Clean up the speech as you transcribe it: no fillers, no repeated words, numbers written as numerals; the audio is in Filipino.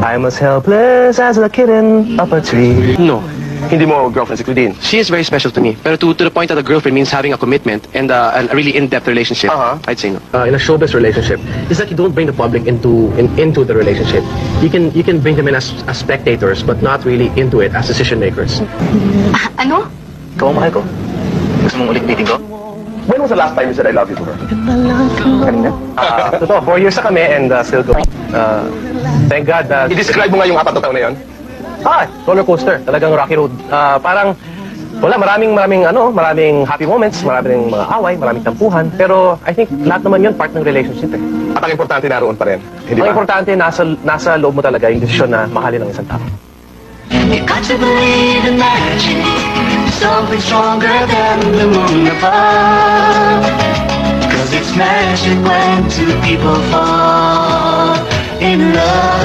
I'm as helpless as a kitten up a tree. No. Hindi mo girlfriend si Claudine? She is very special to me. Pero to the point that a girlfriend means having a commitment and a really in-depth relationship, I'd say no. In a showbiz relationship, it's like you don't bring the public into the relationship. You can bring them in as spectators, but not really into it as decision makers. Ano? Ikaw ang mahal ko. Gusto mong ulit meeting ko? When was the last time you said I love you to her? Kanina? Totoo, 4 years na kami and still going. Thank God. I-describe mo nga yung 4 na taon na yun. Roller coaster. Talagang rocky road. Parang, wala, maraming happy moments, maraming mga away, maraming tampuhan. Pero I think lahat naman yun part ng relationship eh. At ang importante naroon pa rin. Hindi Ang ba? importante, nasa loob mo talaga yung desisyon na mahalin ng isang tao. You got to believe in magic, something stronger than the moon above. 'Cause it's magic when two people fall in love.